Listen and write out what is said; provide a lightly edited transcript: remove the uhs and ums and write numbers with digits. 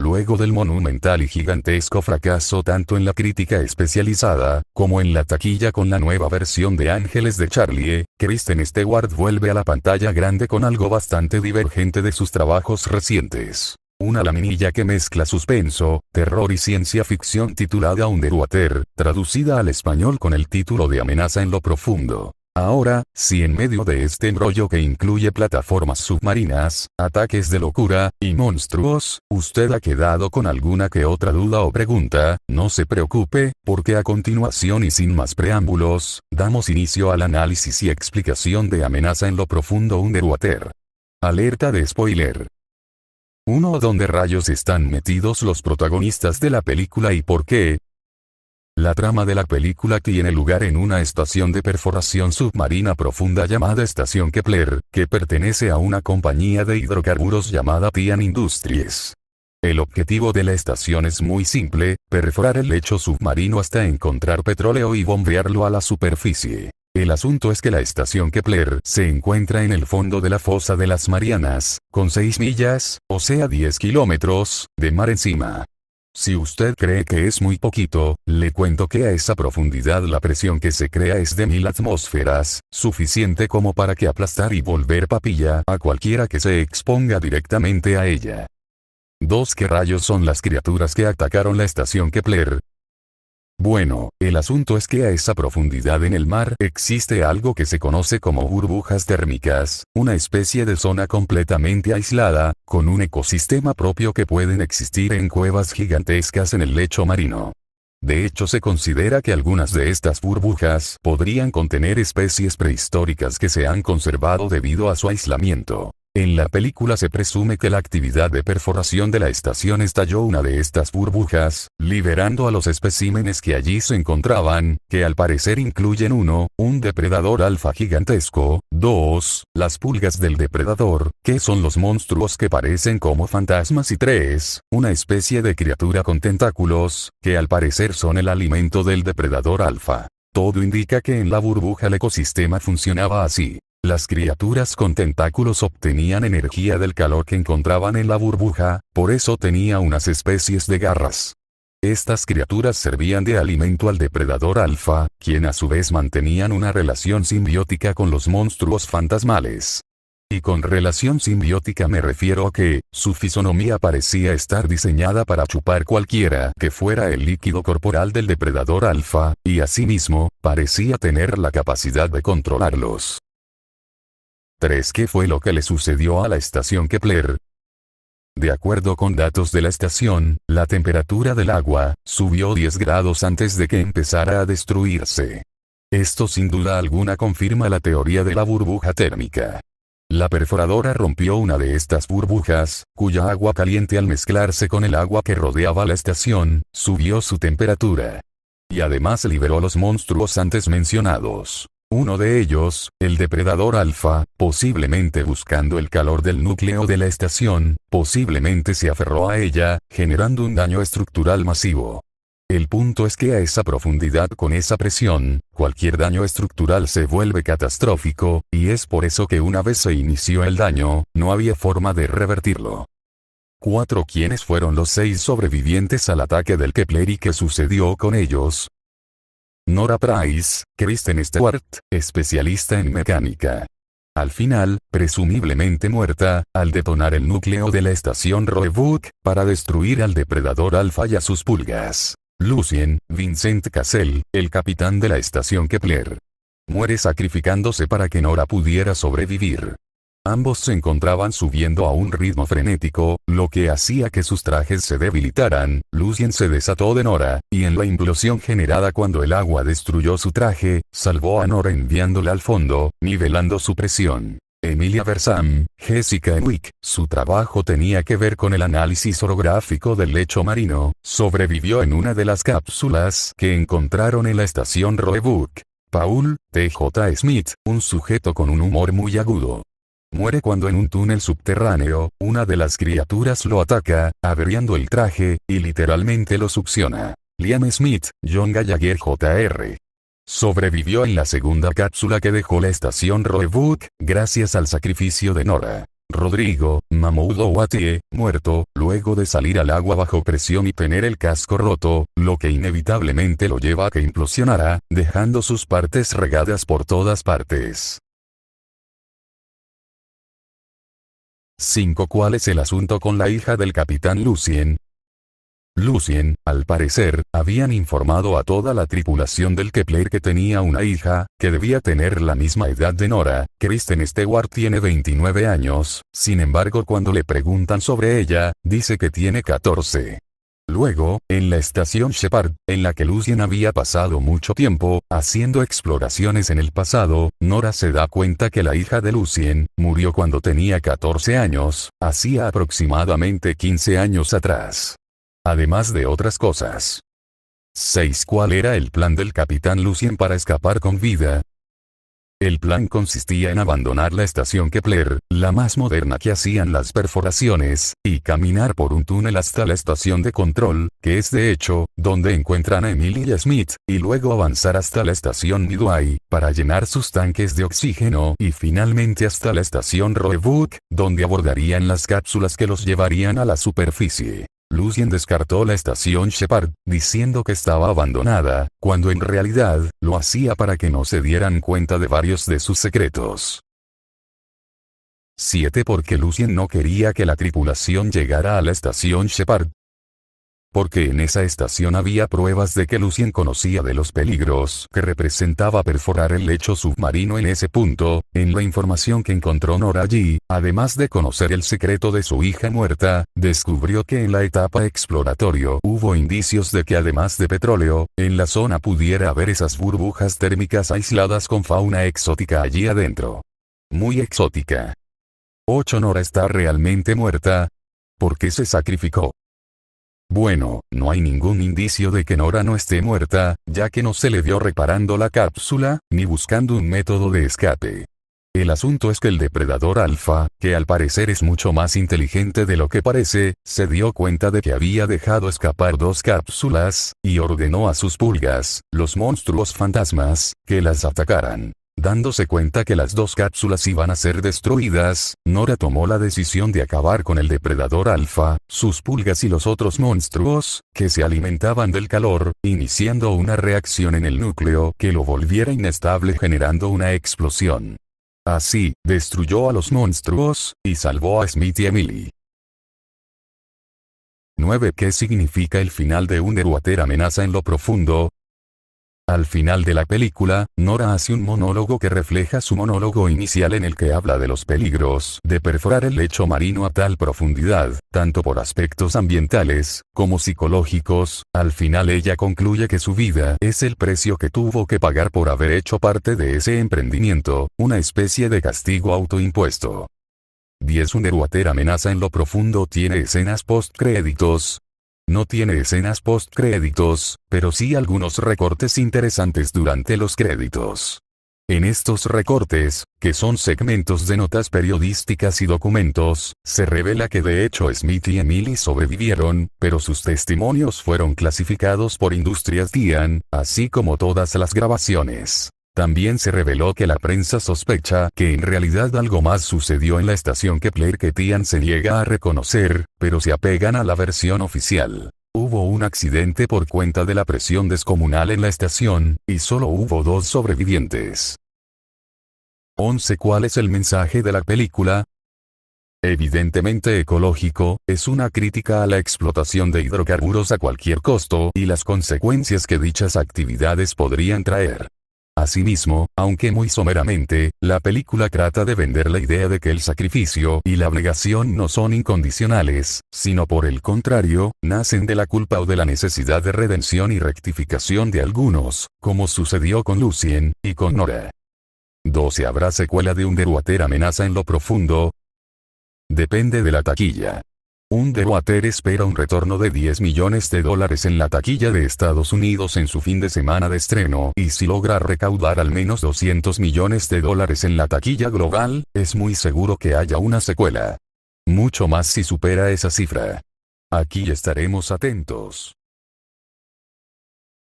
Luego del monumental y gigantesco fracaso tanto en la crítica especializada, como en la taquilla con la nueva versión de Ángeles de Charlie, Kristen Stewart vuelve a la pantalla grande con algo bastante divergente de sus trabajos recientes. Una laminilla que mezcla suspenso, terror y ciencia ficción titulada Underwater, traducida al español con el título de Amenaza en lo profundo. Ahora, si en medio de este embrollo que incluye plataformas submarinas, ataques de locura, y monstruos, usted ha quedado con alguna que otra duda o pregunta, no se preocupe, porque a continuación y sin más preámbulos, damos inicio al análisis y explicación de Amenaza en lo profundo Underwater. Alerta de spoiler. 1. ¿Dónde rayos están metidos los protagonistas de la película y por qué? La trama de la película tiene lugar en una estación de perforación submarina profunda llamada Estación Kepler, que pertenece a una compañía de hidrocarburos llamada Tian Industries. El objetivo de la estación es muy simple, perforar el lecho submarino hasta encontrar petróleo y bombearlo a la superficie. El asunto es que la estación Kepler se encuentra en el fondo de la fosa de las Marianas, con 6 millas, o sea 10 kilómetros, de mar encima. Si usted cree que es muy poquito, le cuento que a esa profundidad la presión que se crea es de 1000 atmósferas, suficiente como para que aplastar y volver papilla a cualquiera que se exponga directamente a ella. 2. ¿Qué rayos son las criaturas que atacaron la estación Kepler? Bueno, el asunto es que a esa profundidad en el mar existe algo que se conoce como burbujas térmicas, una especie de zona completamente aislada, con un ecosistema propio que pueden existir en cuevas gigantescas en el lecho marino. De hecho se considera que algunas de estas burbujas podrían contener especies prehistóricas que se han conservado debido a su aislamiento. En la película se presume que la actividad de perforación de la estación estalló una de estas burbujas, liberando a los especímenes que allí se encontraban, que al parecer incluyen 1, un depredador alfa gigantesco, 2, las pulgas del depredador, que son los monstruos que parecen como fantasmas y 3, una especie de criatura con tentáculos, que al parecer son el alimento del depredador alfa. Todo indica que en la burbuja el ecosistema funcionaba así. Las criaturas con tentáculos obtenían energía del calor que encontraban en la burbuja, por eso tenía unas especies de garras. Estas criaturas servían de alimento al depredador alfa, quien a su vez mantenían una relación simbiótica con los monstruos fantasmales. Y con relación simbiótica me refiero a que, su fisonomía parecía estar diseñada para chupar cualquiera que fuera el líquido corporal del depredador alfa, y asimismo, parecía tener la capacidad de controlarlos. 3. ¿Qué fue lo que le sucedió a la estación Kepler? De acuerdo con datos de la estación, la temperatura del agua subió 10 grados antes de que empezara a destruirse. Esto sin duda alguna confirma la teoría de la burbuja térmica. La perforadora rompió una de estas burbujas, cuya agua caliente al mezclarse con el agua que rodeaba la estación, subió su temperatura. Y además liberó los monstruos antes mencionados. Uno de ellos, el depredador alfa, posiblemente buscando el calor del núcleo de la estación, posiblemente se aferró a ella, generando un daño estructural masivo. El punto es que a esa profundidad con esa presión, cualquier daño estructural se vuelve catastrófico, y es por eso que una vez se inició el daño, no había forma de revertirlo. 4. ¿Quiénes fueron los 6 sobrevivientes al ataque del Kepler y qué sucedió con ellos? Nora Price, Kristen Stewart, especialista en mecánica. Al final, presumiblemente muerta, al detonar el núcleo de la estación Roebuck, para destruir al depredador alfa y a sus pulgas. Lucien, Vincent Cassel, el capitán de la estación Kepler. Muere sacrificándose para que Nora pudiera sobrevivir. Ambos se encontraban subiendo a un ritmo frenético, lo que hacía que sus trajes se debilitaran. Lucien se desató de Nora, y en la implosión generada cuando el agua destruyó su traje, salvó a Nora enviándola al fondo, nivelando su presión. Emilia Bersam, Jessica Henwick, su trabajo tenía que ver con el análisis orográfico del lecho marino, sobrevivió en una de las cápsulas que encontraron en la estación Roebuck. Paul T.J. Smith, un sujeto con un humor muy agudo. Muere cuando en un túnel subterráneo, una de las criaturas lo ataca, averiando el traje, y literalmente lo succiona. Liam Smith, John Gallagher Jr. Sobrevivió en la segunda cápsula que dejó la estación Roebuck, gracias al sacrificio de Nora. Rodrigo Mahmoud Ouatie, muerto, luego de salir al agua bajo presión y tener el casco roto, lo que inevitablemente lo lleva a que implosionara, dejando sus partes regadas por todas partes. 5. ¿Cuál es el asunto con la hija del capitán Lucien? Lucien, al parecer, habían informado a toda la tripulación del Kepler que tenía una hija, que debía tener la misma edad de Nora. Kristen Stewart tiene 29 años, sin embargo cuando le preguntan sobre ella, dice que tiene 14. Luego, en la estación Shepard, en la que Lucien había pasado mucho tiempo, haciendo exploraciones en el pasado, Nora se da cuenta que la hija de Lucien, murió cuando tenía 14 años, hacía aproximadamente 15 años atrás. Además de otras cosas. 6. ¿Cuál era el plan del capitán Lucien para escapar con vida? El plan consistía en abandonar la estación Kepler, la más moderna que hacían las perforaciones, y caminar por un túnel hasta la estación de control, que es de hecho, donde encuentran a Emily Smith, y luego avanzar hasta la estación Midway, para llenar sus tanques de oxígeno, y finalmente hasta la estación Roebuck, donde abordarían las cápsulas que los llevarían a la superficie. Lucien descartó la estación Shepard, diciendo que estaba abandonada, cuando en realidad, lo hacía para que no se dieran cuenta de varios de sus secretos. 7. Porque Lucien no quería que la tripulación llegara a la estación Shepard. Porque en esa estación había pruebas de que Lucien conocía de los peligros que representaba perforar el lecho submarino en ese punto. En la información que encontró Nora allí, además de conocer el secreto de su hija muerta, descubrió que en la etapa exploratorio hubo indicios de que además de petróleo, en la zona pudiera haber esas burbujas térmicas aisladas con fauna exótica allí adentro. Muy exótica. 8. ¿Nora está realmente muerta? ¿Por qué se sacrificó? Bueno, no hay ningún indicio de que Nora no esté muerta, ya que no se le vio reparando la cápsula, ni buscando un método de escape. El asunto es que el depredador alfa, que al parecer es mucho más inteligente de lo que parece, se dio cuenta de que había dejado escapar 2 cápsulas, y ordenó a sus pulgas, los monstruos fantasmas, que las atacaran. Dándose cuenta que las 2 cápsulas iban a ser destruidas, Nora tomó la decisión de acabar con el depredador alfa, sus pulgas y los otros monstruos, que se alimentaban del calor, iniciando una reacción en el núcleo que lo volviera inestable generando una explosión. Así, destruyó a los monstruos, y salvó a Smith y Emily. 9. ¿Qué significa el final de Underwater Amenaza en lo profundo? Al final de la película, Nora hace un monólogo que refleja su monólogo inicial en el que habla de los peligros de perforar el lecho marino a tal profundidad, tanto por aspectos ambientales, como psicológicos. Al final ella concluye que su vida es el precio que tuvo que pagar por haber hecho parte de ese emprendimiento, una especie de castigo autoimpuesto. 10. Underwater Amenaza en lo profundo tiene escenas post-créditos. No tiene escenas post-créditos, pero sí algunos recortes interesantes durante los créditos. En estos recortes, que son segmentos de notas periodísticas y documentos, se revela que de hecho Smith y Emily sobrevivieron, pero sus testimonios fueron clasificados por Industrias Dian, así como todas las grabaciones. También se reveló que la prensa sospecha que en realidad algo más sucedió en la estación Kepler que Dian se niega a reconocer, pero se apegan a la versión oficial. Hubo un accidente por cuenta de la presión descomunal en la estación, y solo hubo 2 sobrevivientes. 11. ¿Cuál es el mensaje de la película? Evidentemente ecológico, es una crítica a la explotación de hidrocarburos a cualquier costo y las consecuencias que dichas actividades podrían traer. Asimismo, aunque muy someramente, la película trata de vender la idea de que el sacrificio y la abnegación no son incondicionales, sino por el contrario, nacen de la culpa o de la necesidad de redención y rectificación de algunos, como sucedió con Lucien, y con Nora. 12. ¿Habrá secuela de Underwater Amenaza en lo profundo? Depende de la taquilla. Underwater espera un retorno de $10 millones en la taquilla de Estados Unidos en su fin de semana de estreno, y si logra recaudar al menos $200 millones en la taquilla global, es muy seguro que haya una secuela. Mucho más si supera esa cifra. Aquí estaremos atentos.